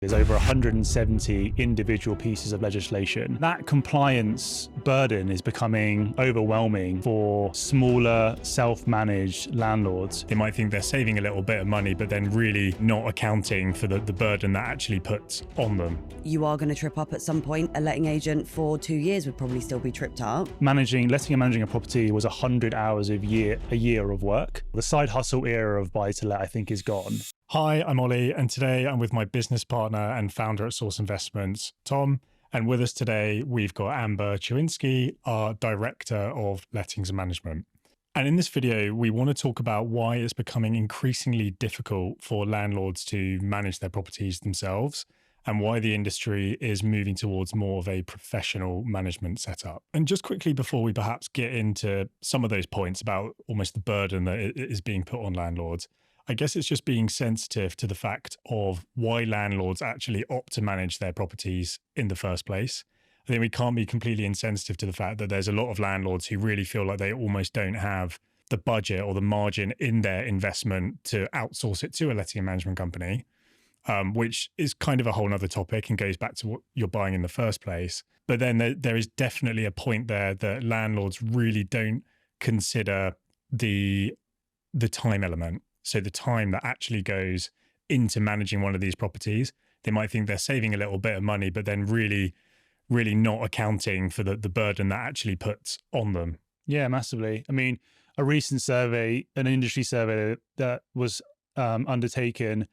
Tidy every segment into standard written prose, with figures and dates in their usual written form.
There's over 170 individual pieces of legislation. That compliance burden is becoming overwhelming for smaller, self-managed landlords. They might think they're saving a little bit of money, but then really not accounting for the burden that actually puts on them. You are going to trip up at some point. A letting agent for 2 years would probably still be tripped up. Letting and managing a property was 100 hours a year of work. The side hustle era of buy-to-let, I think, is gone. Hi, I'm Ollie, and today I'm with my business partner and founder at Source Investments, Tom. And with us today, we've got Amber Choinski, our Director of Lettings and Management. And in this video, we want to talk about why it's becoming increasingly difficult for landlords to manage their properties themselves, and why the industry is moving towards more of a professional management setup. And just quickly before we perhaps get into some of those points about almost the burden that is being put on landlords, I guess it's just being sensitive to the fact of why landlords actually opt to manage their properties in the first place. I think we can't be completely insensitive to the fact that there's a lot of landlords who really feel like they almost don't have the budget or the margin in their investment to outsource it to a letting and management company, which is kind of a whole other topic and goes back to what you're buying in the first place. But then there is definitely a point there that landlords really don't consider the time element. So the time that actually goes into managing one of these properties. They might think they're saving a little bit of money, but then really not accounting for the burden that actually puts on them. Yeah, massively. I mean, a recent survey, an industry survey that was undertaken,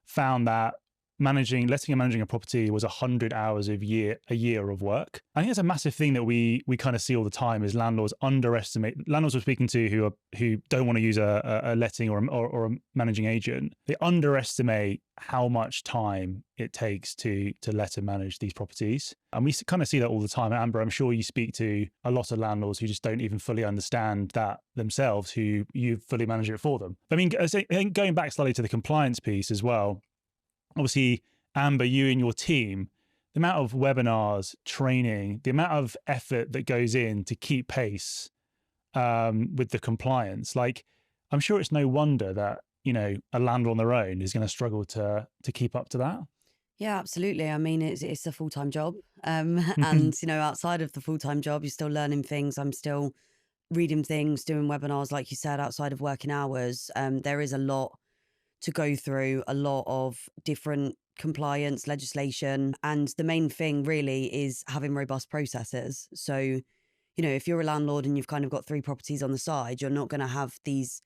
found that letting and managing a property was 100 hours a year of work. I think that's a massive thing that we kind of see all the time is landlords we're speaking to who don't want to use a letting or a managing agent. They underestimate how much time it takes to let and manage these properties. And we kind of see that all the time. Amber, I'm sure you speak to a lot of landlords who just don't even fully understand that themselves, who you fully manage it for them. I mean, I think going back slightly to the compliance piece as well, obviously, Amber, you and your team, the amount of webinars, training, the amount of effort that goes in to keep pace with the compliance, like, I'm sure it's no wonder that, a landlord on their own is going to struggle to keep up to that. Yeah, absolutely. I mean, it's a full-time job. And, outside of the full-time job, you're still learning things. I'm still reading things, doing webinars, like you said, outside of working hours. There is a lot to go through, a lot of different compliance legislation. And the main thing really is having robust processes. So, if you're a landlord and you've kind of got 3 properties on the side, you're not going to have these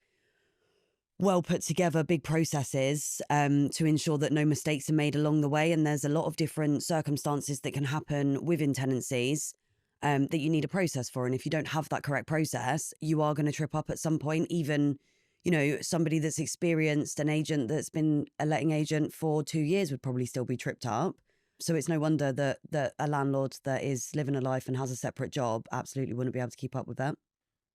well put together big processes to ensure that no mistakes are made along the way. And there's a lot of different circumstances that can happen within tenancies that you need a process for. And if you don't have that correct process, you are going to trip up at some point. Even somebody that's experienced, an agent that's been a letting agent for 2 years would probably still be tripped up. So it's no wonder that a landlord that is living a life and has a separate job absolutely wouldn't be able to keep up with that.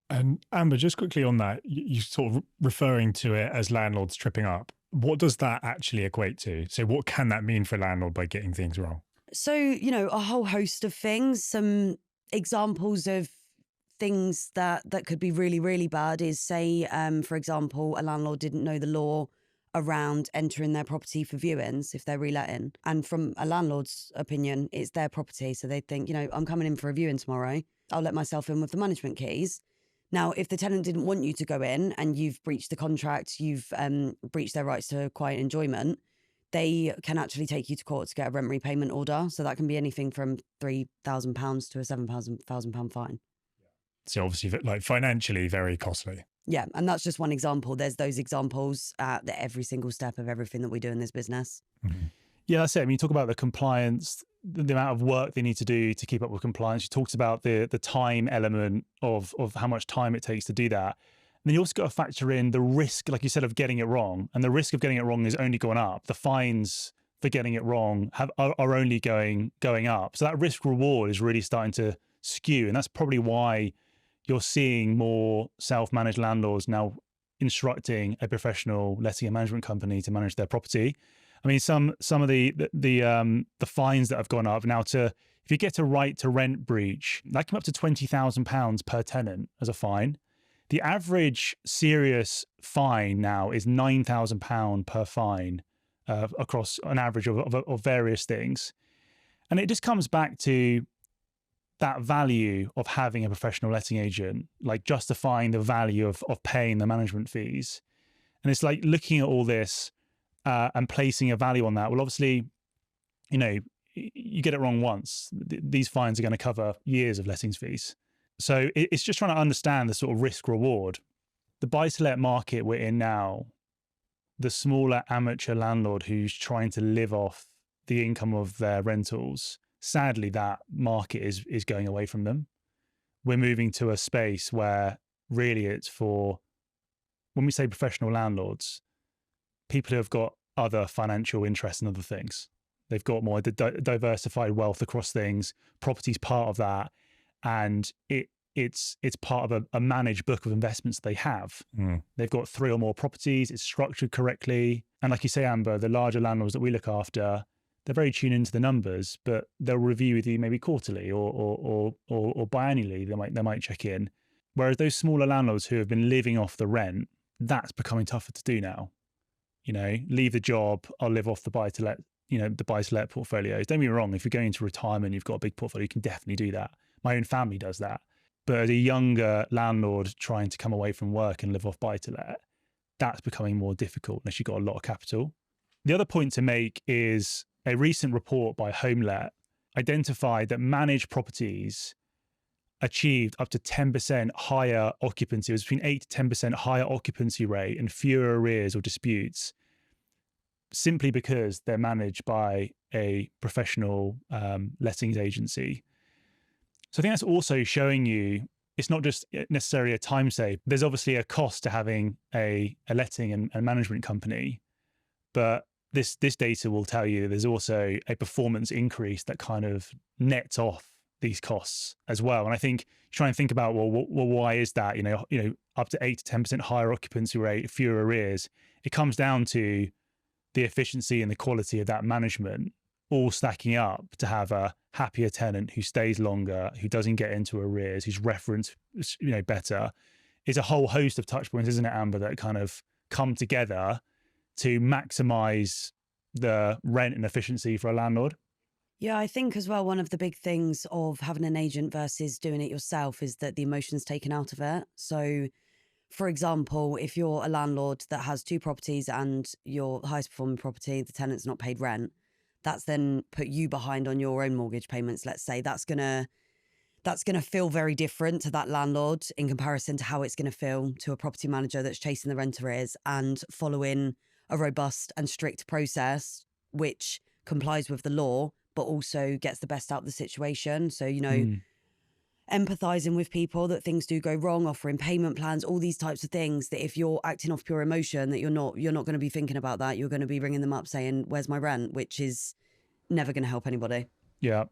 And Amber, just quickly on that, you sort of referring to it as landlords tripping up. What does that actually equate to? So what can that mean for a landlord by getting things wrong? So, a whole host of things. Some examples of things that could be really, really bad is, say, for example, a landlord didn't know the law around entering their property for viewings if they're reletting. And from a landlord's opinion, it's their property. So they think, I'm coming in for a viewing tomorrow. I'll let myself in with the management keys. Now, if the tenant didn't want you to go in and you've breached the contract, you've breached their rights to quiet enjoyment, they can actually take you to court to get a rent repayment order. So that can be anything from £3,000 to a £7,000 fine. So obviously, like, financially very costly. Yeah, and that's just one example. There's those examples at every single step of everything that we do in this business. Mm-hmm. Yeah, that's it. I mean, you talk about the compliance, the amount of work they need to do to keep up with compliance. You talked about the time element of how much time it takes to do that. And then you also got to factor in the risk, like you said, of getting it wrong. And the risk of getting it wrong is only going up. The fines for getting it wrong are only going up. So that risk reward is really starting to skew. And that's probably why you're seeing more self-managed landlords now instructing a professional letting and management company to manage their property. I mean, some of the fines that have gone up now if you get a right to rent breach, that can up to £20,000 per tenant as a fine. The average serious fine now is £9,000 per fine across an average of various things. And it just comes back to that value of having a professional letting agent, like justifying the value of paying the management fees. And it's like looking at all this and placing a value on that. Well, obviously, you get it wrong once. These fines are going to cover years of lettings fees. So it's just trying to understand the sort of risk reward. The buy-to-let market we're in now, the smaller amateur landlord who's trying to live off the income of their rentals, sadly, that market is going away from them. We're moving to a space where really it's for, when we say professional landlords, people who have got other financial interests and other things. They've got more diversified wealth across things. Property's part of that. And it's part of a managed book of investments they have. They've got 3 or more properties. It's structured correctly. And like you say, Amber, the larger landlords that we look after, they're very tuned into the numbers, but they'll review with you maybe quarterly or biannually. They might check in. Whereas those smaller landlords who have been living off the rent, that's becoming tougher to do now. Leave the job, I'll live off the buy-to-let, the buy-to-let portfolios. Don't be wrong, if you're going into retirement, you've got a big portfolio, you can definitely do that. My own family does that. But as a younger landlord trying to come away from work and live off buy-to-let, that's becoming more difficult unless you've got a lot of capital. The other point to make is a recent report by HomeLet identified that managed properties achieved up to 10% higher occupancy. It was between 8 to 10% higher occupancy rate and fewer arrears or disputes, simply because they're managed by a professional lettings agency. So I think that's also showing you it's not just necessarily a time save. There's obviously a cost to having a letting and management company, but this data will tell you there's also a performance increase that kind of nets off these costs as well. And I think try and think about, well, why is that? Up to 8 to 10% higher occupancy rate, fewer arrears. It comes down to the efficiency and the quality of that management all stacking up to have a happier tenant who stays longer, who doesn't get into arrears, who's referenced, better. It's a whole host of touch points, isn't it, Amber, that kind of come together to maximize the rent and efficiency for a landlord? Yeah, I think as well, one of the big things of having an agent versus doing it yourself is that the emotion's taken out of it. So, for example, if you're a landlord that has 2 properties and your highest performing property, the tenant's not paid rent, that's then put you behind on your own mortgage payments, let's say. That's gonna feel very different to that landlord in comparison to how it's going to feel to a property manager that's chasing the rent arrears and following a robust and strict process which complies with the law, but also gets the best out of the situation. So, empathizing with people that things do go wrong, offering payment plans, all these types of things that if you're acting off pure emotion, that you're not going to be thinking about that. You're going to be ringing them up saying, where's my rent? Which is never going to help anybody. Yeah.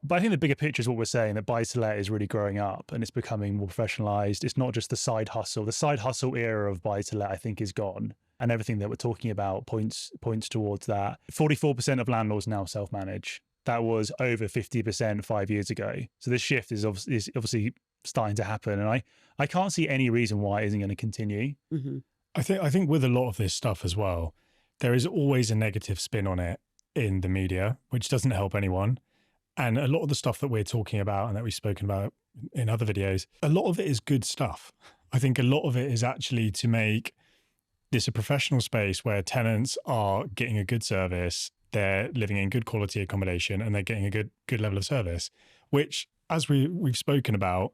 But I think the bigger picture is what we're saying, that buy-to-let is really growing up and it's becoming more professionalized. It's not just the side hustle. The side hustle era of buy-to-let, I think, is gone. And everything that we're talking about points towards that. 44% of landlords now self-manage. That was over 50% 5 years ago. So this shift is obviously starting to happen. And I can't see any reason why it isn't going to continue. Mm-hmm. I think with a lot of this stuff as well, there is always a negative spin on it in the media, which doesn't help anyone. And a lot of the stuff that we're talking about and that we've spoken about in other videos, a lot of it is good stuff. I think a lot of it is actually to make this a professional space where tenants are getting a good service, they're living in good quality accommodation, and they're getting a good level of service, which, as we've spoken about,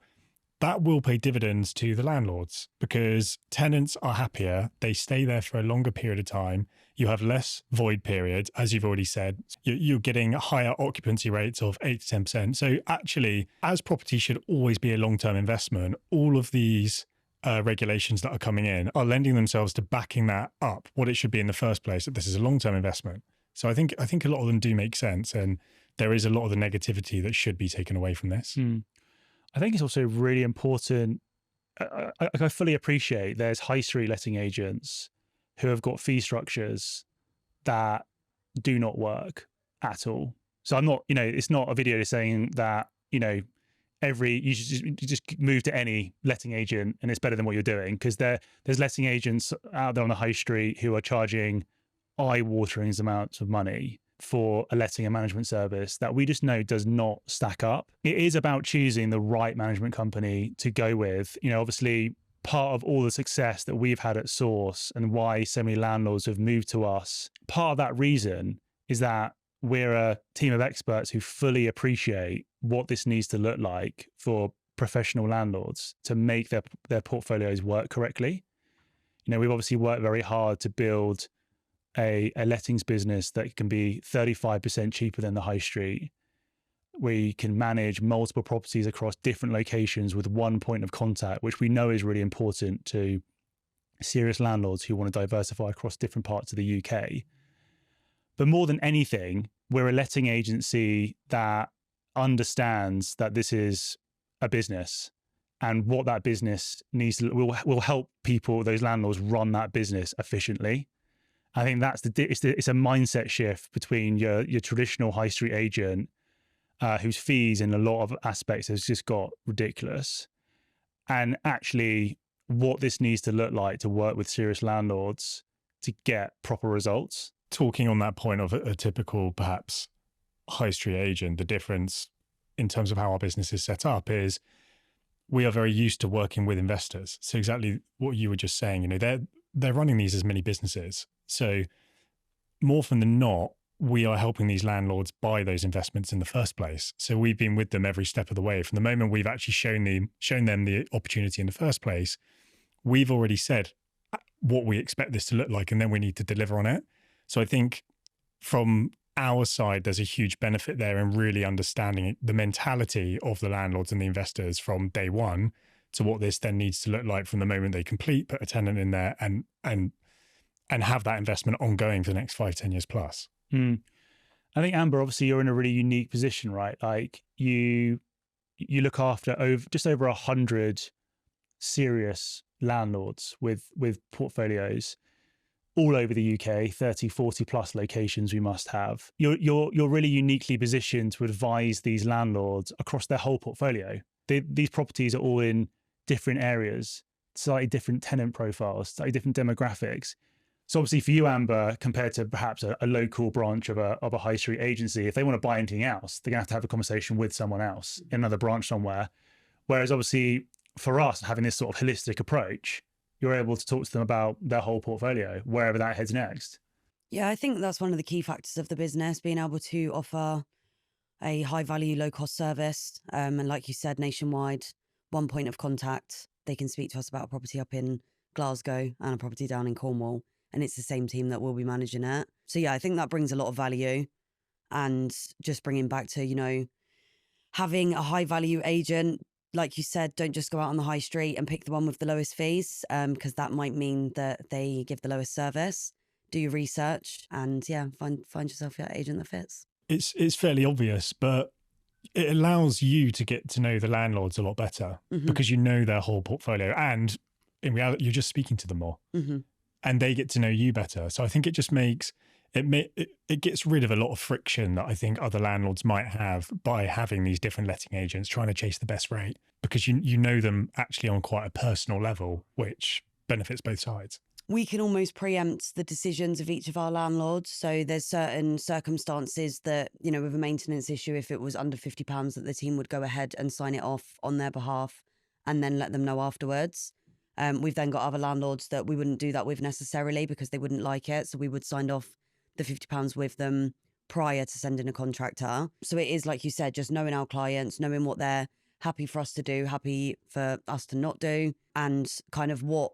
that will pay dividends to the landlords because tenants are happier. They stay there for a longer period of time. You have less void periods, as you've already said. You're getting higher occupancy rates of 8 to 10%. So actually, as property should always be a long-term investment, all of these regulations that are coming in are lending themselves to backing that up, what it should be in the first place, that this is a long-term investment. So I think a lot of them do make sense. And there is a lot of the negativity that should be taken away from this. I think it's also really important. I fully appreciate there's high street letting agents who have got fee structures that do not work at all. So I'm not, it's not a video saying that, you should just move to any letting agent and it's better than what you're doing, because there's letting agents out there on the high street who are charging eye-watering amounts of money for a letting and management service that we just know does not stack up. It is about choosing the right management company to go with. Obviously, part of all the success that we've had at Source and why so many landlords have moved to us, part of that reason is that we're a team of experts who fully appreciate what this needs to look like for professional landlords to make their portfolios work correctly. We've obviously worked very hard to build a lettings business that can be 35% cheaper than the high street. We can manage multiple properties across different locations with one point of contact, which we know is really important to serious landlords who want to diversify across different parts of the UK. But more than anything, we're a letting agency that understands that this is a business, and what that business needs to will help people, those landlords, run that business efficiently. I think that's it's a mindset shift between your traditional high street agent, whose fees in a lot of aspects has just got ridiculous, and actually what this needs to look like to work with serious landlords to get proper results. Talking on that point of a typical, perhaps, high street agent, the difference in terms of how our business is set up is we are very used to working with investors. So exactly what you were just saying, they're running these as mini businesses. So more often than not, we are helping these landlords buy those investments in the first place. So we've been with them every step of the way. From the moment we've actually shown them the opportunity in the first place, we've already said what we expect this to look like, and then we need to deliver on it. So I think from our side, there's a huge benefit there in really understanding the mentality of the landlords and the investors from day one to what this then needs to look like from the moment they complete, put a tenant in there and have that investment ongoing for the next 5-10 years plus. I think, Amber, obviously you're in a really unique position, right? Like you look after just over 100 serious landlords with portfolios all over the UK, 30, 40 plus locations we must have. You're really uniquely positioned to advise these landlords across their whole portfolio. These properties are all in different areas, slightly different tenant profiles, slightly different demographics. So obviously for you, Amber, compared to perhaps a local branch of a high street agency, if they want to buy anything else, they're going to have a conversation with someone else in another branch somewhere. Whereas obviously for us, having this sort of holistic approach, you're able to talk to them about their whole portfolio, wherever that heads next. Yeah, I think that's one of the key factors of the business, being able to offer a high value, low cost service. And like you said, nationwide, one point of contact. They can speak to us about a property up in Glasgow and a property down in Cornwall, and it's the same team that will be managing it. So yeah, I think that brings a lot of value. And just bringing back to, having a high value agent, like you said, don't just go out on the high street and pick the one with the lowest fees, because that might mean that they give the lowest service. Do your research and find yourself your agent that fits. It's fairly obvious, but it allows you to get to know the landlords a lot better because you know their whole portfolio, and in reality, you're just speaking to them more, and they get to know you better. So I think it just makes it gets rid of a lot of friction that I think other landlords might have by having these different letting agents trying to chase the best rate, because you know them actually on quite a personal level, which benefits both sides. We can almost preempt the decisions of each of our landlords. So there's certain circumstances that, with a maintenance issue, if it was under £50, that the team would go ahead and sign it off on their behalf and then let them know afterwards. We've then got other landlords that we wouldn't do that with necessarily because they wouldn't like it. So we would sign off the £50 with them prior to sending a contractor. So it is, like you said, just knowing our clients, knowing what they're happy for us to do, happy for us to not do, and kind of what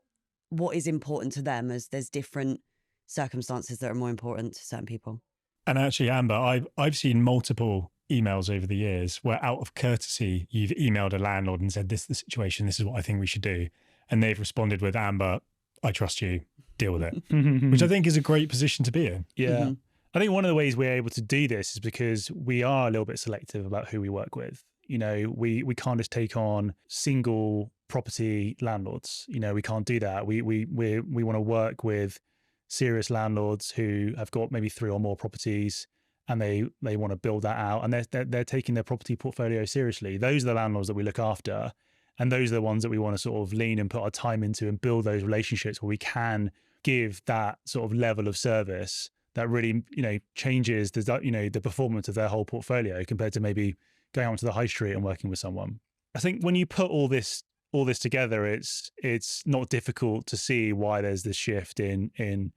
is important to them, as there's different circumstances that are more important to certain people. And actually, Amber, I've seen multiple emails over the years where out of courtesy, you've emailed a landlord and said, this is the situation, this is what I think we should do. And they've responded with, Amber, I trust you, deal with it, which I think is a great position to be in. Yeah. I think one of the ways we're able to do this is because we are a little bit selective about who we work with. We can't just take on single property landlords. We can't do that. We want to work with serious landlords who have got maybe 3 or more properties, and they want to build that out, and they're taking their property portfolio seriously. Those are the landlords that we look after, and those are the ones that we want to sort of lean and put our time into and build those relationships where we can give that sort of level of service that really, changes the performance of their whole portfolio compared to maybe going onto the high street and working with someone. I think when you put all this together, it's not difficult to see why there's this shift in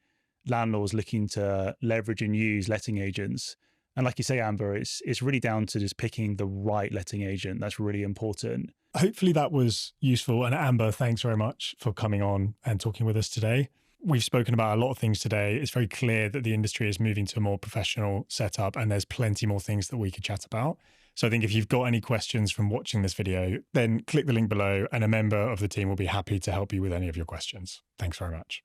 landlords looking to leverage and use letting agents. And like you say, Amber, it's really down to just picking the right letting agent. That's really important. Hopefully that was useful. And Amber, thanks very much for coming on and talking with us today. We've spoken about a lot of things today. It's very clear that the industry is moving to a more professional setup, and there's plenty more things that we could chat about. So I think if you've got any questions from watching this video, then click the link below and a member of the team will be happy to help you with any of your questions. Thanks very much.